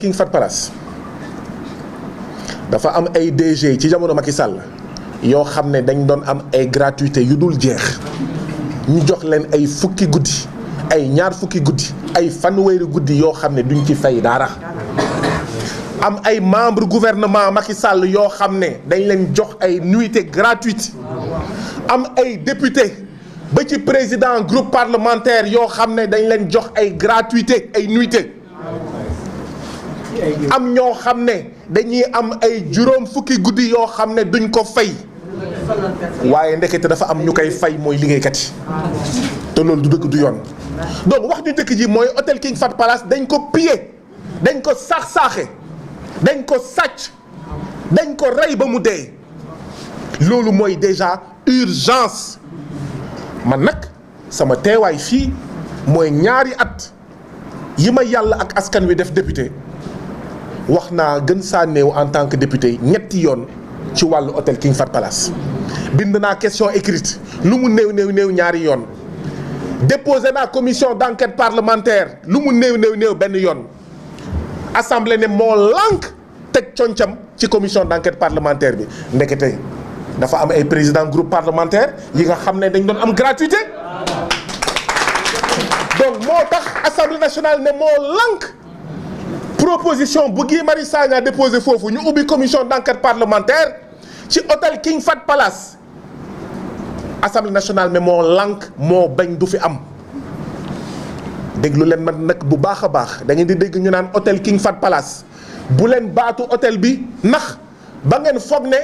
King Fahd Palace dafa am ay DG ci jamono Macky Sall yoo xam ne dañ doon am ay gratuité yu dul jeex ñu jox leen ay fukki guddi ay ñaar fukki guddi ay fanweeri guddi yoo xam ne duñ ci fay dara. am ay membre gouvernement Macky Sall yoo xam ne dañ leen jox ay nuitée gratuite am ay député ba ci président groupe parlementaire yoo xam ne dañ leen jox ay gratuité ay nuitée am ñoo xam ne dañuy am ay juróom fukki guddi yoo xam ne duñ ko fay waaye ndekete dafa am ñu koy fay mooy liggéeykat yi te loolu du dëgg du yoon. donc wax ñu dëkk ji mooy hôtel King Fahd Palace dañ ko pillé dañ ko saax-saaxe dañ ko sàcc dañ ko rey ba mu dee loolu mooy déjà urgence. man nag sama teewaay fii mooy ñaari at yi ma yàlla ak askan wi def député wax naa gën saa néew en tant que député ñetti yoon ci wàllu hôtel King Fahd Palace bind naa question écrite lu mu néew ñaari yoon déposé naa commission d'enquête parlementaire lu mu néew benn yoon assemblée ne moo lànk teg concam ci commission d'enquête parlementaire bi ndekete dafa am ay président groupe parlementaire yi nga xam ne dañ doon am gratuité donc moo tax assemblée nationale ne moo lànk proposition bu Guy Marius Sagna déposé foofu ñu ubbi commission d'enquête parlementaire ci hôtel King Fahd Palace assemblée nationale ne moo lànk moo bañ du fi am déglu leen man nag bu baax a baax da ngeen di dégg ñu naan hôtel King Fahd Palace bu leen baatu hôtel bi ndax ba ngeen foog ne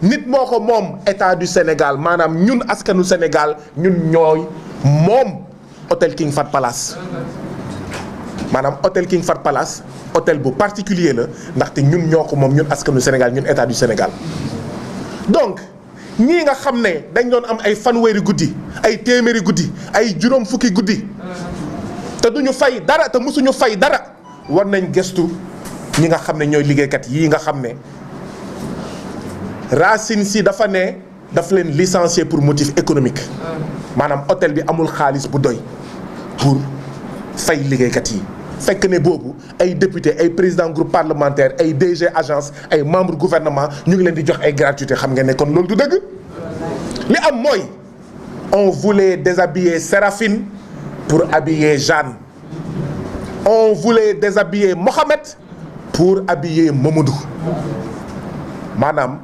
nit moo ko moom état du Sénégal maanaam ñun askanu Sénégal ñun ñooy moom hôtel King Fahd Palace maanaam hôtel King Fahd Palace hôtel bu particulier la ndaxte ñun ñoo ko moom ñun askanu Sénégal ñun état du Sénégal. donc ñii nga xam ne dañ doon am ay fanweeri guddi ay téeméeri guddi ay juróom fukki guddi te duñu fay dara te mësuñu fay dara war nañ gëstu ñi nga xam ne ñooy liggéeykat yii nga xam ne Racine Sy dafa ne daf leen licencier pour motif économique maanaam hôtel bi amul xaalis bu doy pour fay liggéeykat yi fekk ne boobu ay député ay président groupe parlementaire ay DG agence ay membre gouvernement ñu ngi leen di jox ay gratuité xam ngeen ne kon loolu du dëgg li am mooy on voulait déshabiller Séraphine pour habiller Jeanne on voulait déshabiller Mohamed pour habiller Mamadou maanaam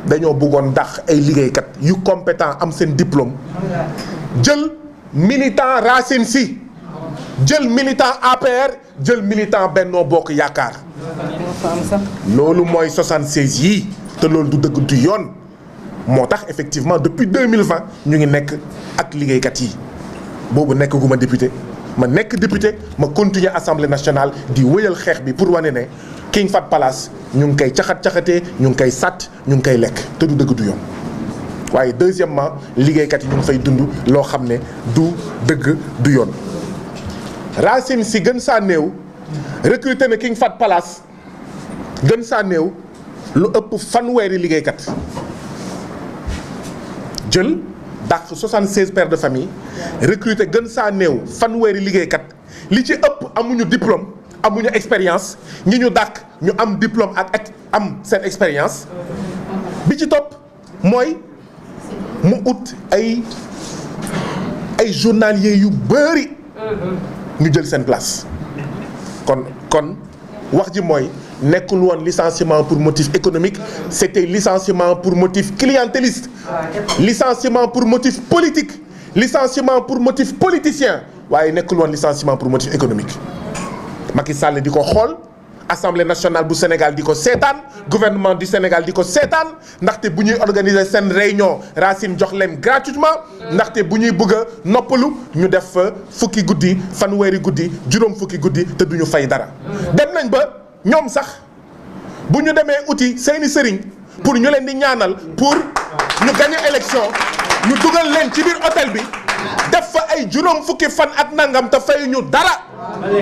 dañoo bëggoon dàq ay liggéeykat yu compétent am seen diplôme jël militant Racine Sy jël militant APR jël militant Benno Bokk Yaakaar loolu mooy 76 yii te loolu du dëgg du yoon moo tax effectivement depuis 2020 ñu ngi nekk ak liggéeykat yi boobu nekk gu ma député ma nekk député ma continuer assemblée nationale di wëyal xeex bi pour wane ne King Fahd Palace ñu ngi koy caxat-caxatee ñu ngi koy sàtt ñu ngi koy lekk te du dëgg du yoon waaye deuxièmement liggéeykat yi ñu ngi fay dund loo xam ne du dëgg du yoon. Racine Sy gën saa néew recruté na King Fahd Palace gën saa néew lu ëpp fanweeri liggéeykat jël dàq 76 pères de famille recruté gën saa néew fanweeri liggéeykat li ci ëpp amuñu diplôme amuñu expérience ñi ñu dàq ñu am diplôme ak am seen expérience bi ci topp mooy mu ut ay journaliers yu bëri ñu jël seen place kon wax ji mooy nekkul woon licenciement pour motif économique c'était licenciement pour motif clientéliste licenciement pour motif politique licenciement pour motif politicien waaye nekkul woon licenciement pour motif économique Macky Sall di ko xool Assemblée nationale bu Sénégal di ko seetaan gouvernement du Sénégal di ko seetaan ndaxte bu ñuy organiser seen réunion Racine jox leen gratuitement ndaxte bu ñuy bëgg a noppalu ñu def fa fukki guddi fanweeri guddi juróom fukki guddi te duñu fay dara. dem nañ ba ñoom sax bu ñu demee uti seeni sëriñ pour ñu leen di ñaanal pour ñu gagner élection ñu dugal leen ci biir hôtel bi def fa ay juróom fukki fan ak nangam te fay ñu dara.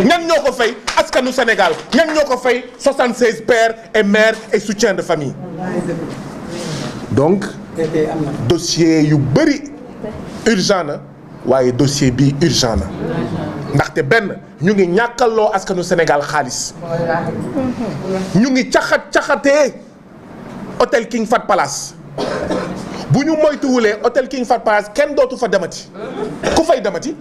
ñan ñoo ko fay askanu Sénégal ñan ñoo ko fay 76 pères et mères et soutien de famille. donc dossier yu bëri urgent na waaye dossier bi urgent na. ndaxte benn ñu ngi ñàkkaloo askanu Sénégal xaalis ñu ngi caxatee hôtel King Fahd Palace bu ñu moytuwulee hôtel King Fahd Palace kenn dootu fa demati ku fay demati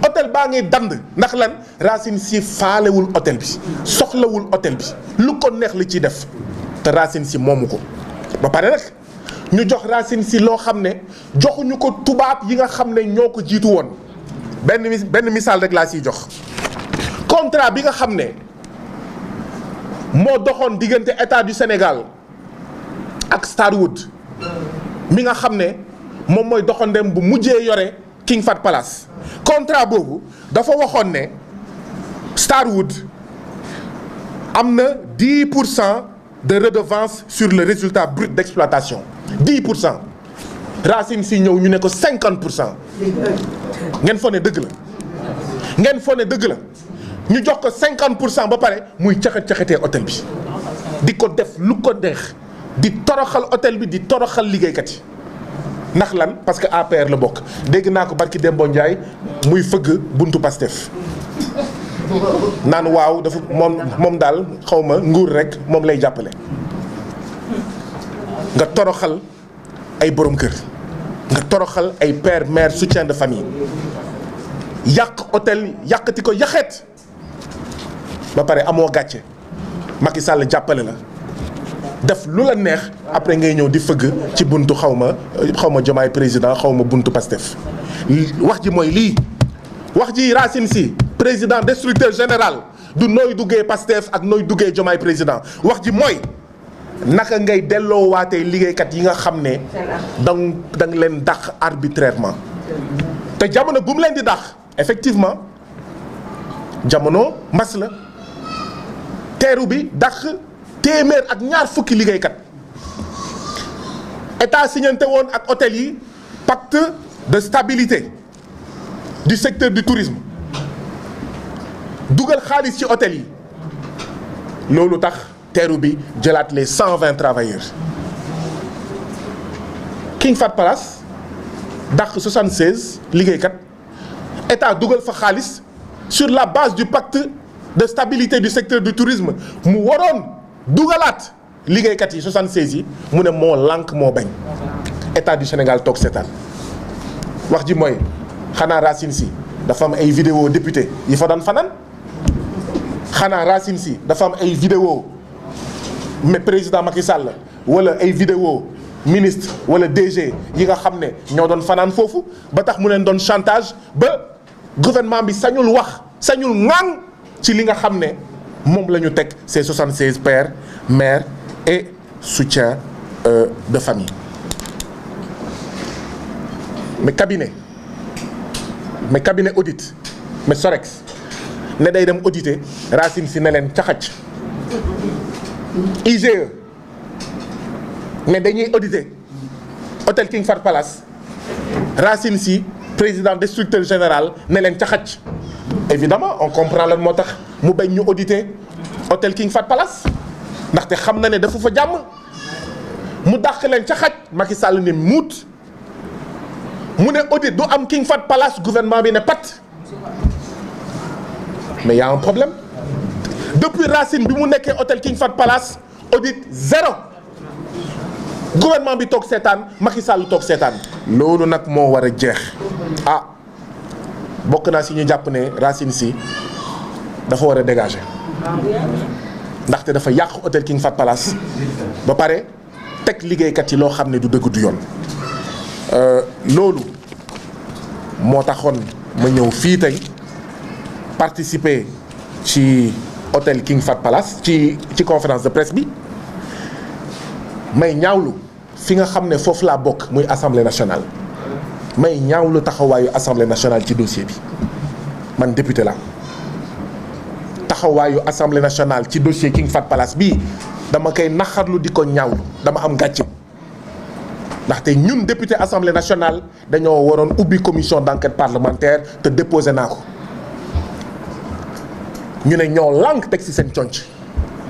hôtel baa ngi dand ndax lan Racine Sy faalewul hôtel bi soxlawul hôtel bi lu ko neex li ciy def te Racine Sy moomu ko ba pare nag ñu jox Racine Sy loo xam ne joxuñu ko tubaab yi nga xam ne ñoo ko jiitu woon benn misaal rek laa siy jox contrat bi nga xam ne moo doxoon diggante état du Sénégal ak Starwood mi nga xam ne moom mooy doxandem bu mujjee yore King Fahd Palace contrat boobu dafa waxoon ne Starwood am na 10% de redevance sur le résultat brut d'exploitation 10%. Racine Sy ñëw ñu ne ko 50%. ngeen foog ne dëgg la ngeen foog ne dëgg la ñu jox ko 50% ba pare muy caxatee hôtel bi di ko def lu ko neex di toroxal hôtel bi di toroxal liggéeykat yi ndax lan parce que APR la bokk dégg naa ko barki Dembo Ndiaye muy fëgg buntu Pastef naan waaw dafa moom daal xaw ma nguur rek moom lay jàppale nga toroxal ay borom kër nga toroxal ay père mère soutien de famille yàq hôtel yàqati ko yaxeet ba pare amoo gàcce Macky Sall jàppale la def lu la neex après ngay ñëw di fëgg ci buntu xaw ma Diomaye président xaw ma buntu Pastef wax ji mooy lii wax ji Racine Sy président destructeur général du nooy duggee Pastef ak nooy duggee Diomaye président wax ji mooy naka ngay delloo waatee liggéeykat yi nga xam ne danga leen dàq arbitrairement te jamono bu mu leen di dàq effectivement jamono mbas la teeru bi dàq téeméer ak ñaar fukki liggéeykat état signante woon ak hôtel yi pacte de stabilité du secteur du tourisme dugal xaalis ci hôtel yi loolu tax teeru bi jëlaat les 120 travailleurs King Fahd Palace dàq 76 liggéeykat état dugal fa xaalis sur la base du pacte de stabilité du secteur du tourisme mu waroon dugalaat liggéeykat yi 76 yi mu ne moo lànk moo bañ état du Sénégal toog seetaan wax ji mooy xanaa Racine Sy dafa am ay vidéo député yi fa doon fanaan xanaa Racine Sy dafa am ay vidéo mais président Macky Sall wala ay vidéo ministre wala DG yi nga xam ne ñoo doon fanaan foofu ba tax mu leen doon chantage ba gouvernement bi sañul wax sañul ŋaan ci li nga xam ne moom la ñu teg ces 76 pères mères et soutien de famille. mais cabinet audit mais Sorex ne day dem auditer Racine Sy ne leen caxac IGE ne dañuy auditer hôtel King Fahd Palace Racine Sy président destructeur général ne leen caxac évidemment on comprend lan moo tax mu bañ ñu auditer hôtel King Fahd Palace ndaxte xam na ne dafa fa jàmm mu dàq leen caxac Macky Sall ne muut mu ne audit du am King Fahd Palace gouvernement bi ne pat mais y a un problème depuis Racine bi mu nekkee hôtel King Fahd Palace audit zéro gouvernement bi toog seetaan Macky Sall toog seetaan loolu nag moo war a jeex bokk naa si ñu jàpp ne Racine Sy dafa war a dégager ndaxte dafa yàq hôtel King Fahd Palace ba pare teg liggéeykat yi loo xam ne du dëgg du yoon loolu moo taxoon ma ñëw fii tey participer ci hôtel King Fahd Palace ci conférence de presse bi may ñaawlu fi nga xam ne foofu laa bokk muy assemblée nationale may ñaawlu taxawaayu assemblée nationale ci dossier bi man député la taxawaayu assemblée nationale ci dossier King Fahd Palace bii dama koy naxarlu di ko ñaawlu dama am gàcce ndaxte ñun député assemblée nationale dañoo waroon ubbi commission d'enquête parlementaire te déposé naa ko ñu ne ñoo lànk teg ci seen conc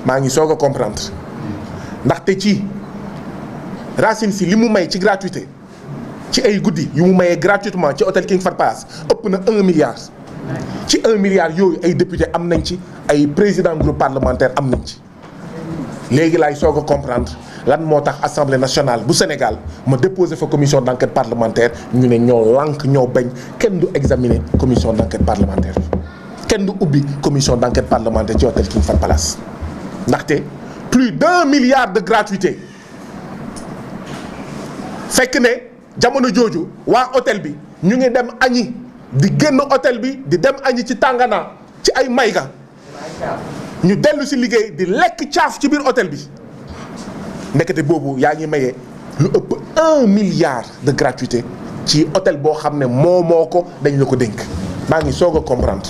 maa ngi soog a comprendre ndaxte ci Racine Sy li mu may ci gratuité ci ay guddi yu mu mayee gratuitement ci hôtel King Fahd Palace ëpp na 1 milliard ci 1 milliard yooyu ay député am nañ ci ay président groupe parlementaire am nañ ci léegi laay soog a comprendre lan moo tax assemblée nationale bu Sénégal ma déposé fa commission d'enquête parlementaire ñu ne ñoo lànk ñoo bañ kenn du examiner commission d'enquête parlementaire kenn du ubbi commission d'enquête parlementaire ci hôtel King Fahd Palace ndaxte plus d'1 milliard de gratuité fekk ne jamono jooju waa hôtel bi ñu ngi dem añi di génn hôtel bi di dem añi ci Tangana ci ay mayga ñu dellu si liggéey di lekk caaf ci biir hôtel bi ndekete boobu yaa ngi mayee lu ëpp 1 milliard de gratuité ci hôtel boo xam ne moo ko dañ la ko dénk maa ngi soog a comprendre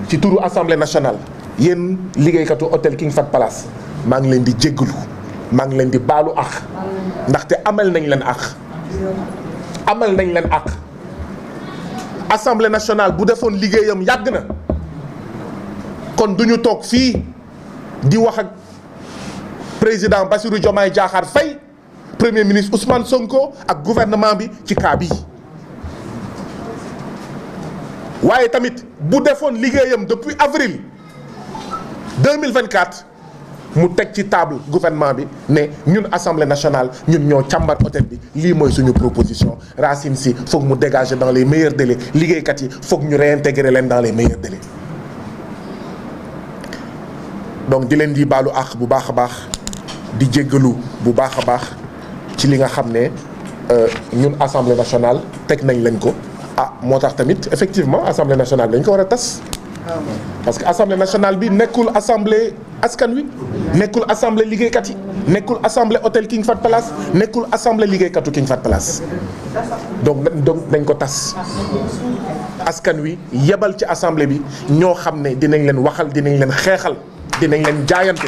ci turu assemblée nationale yéen liggéeykatu hôtel King Fahd Palace maa ngi leen di jéggalu maa ngi leen di baalu àq ndaxte amal nañ leen àq assemblée nationale bu defoon liggéeyam yàgg na kon duñu toog fii di wax ak président Bassirou Diomaye Diakhar Faye premier ministre Ousmane Sonko ak gouvernement bi ci cas bi waaye tamit bu defoon liggéeyam depuis avril 2024 mu teg ci table gouvernement bi ne ñun assemblée nationale ñun ñoo càmbar hôtel bi lii mooy suñu proposition Racine Sy foog mu dégager dans les meilleurs délais liggéeykat yi foog ñu réintégrer leen dans les meilleurs délais donc di leen di baalu àq bu baax a baax di jéggalu bu baax a baax ci li nga xam ne ñun assemblée nationale teg nañ leen ko moo tax tamit effectivement assemblée nationale dañ ko war a tas parce que assemblée nationale bi nekkul assemblée askan wi nekkul assemblée liggéeykat yi nekkul assemblée hôtel King Fahd Palace nekkul assemblée liggéeykatu King Fahd Palace donc dañ ko tas askan wi yebal ci assemblée bi ñoo xam ne dinañ leen waxal dinañ leen xeexal dinañ leen jaayante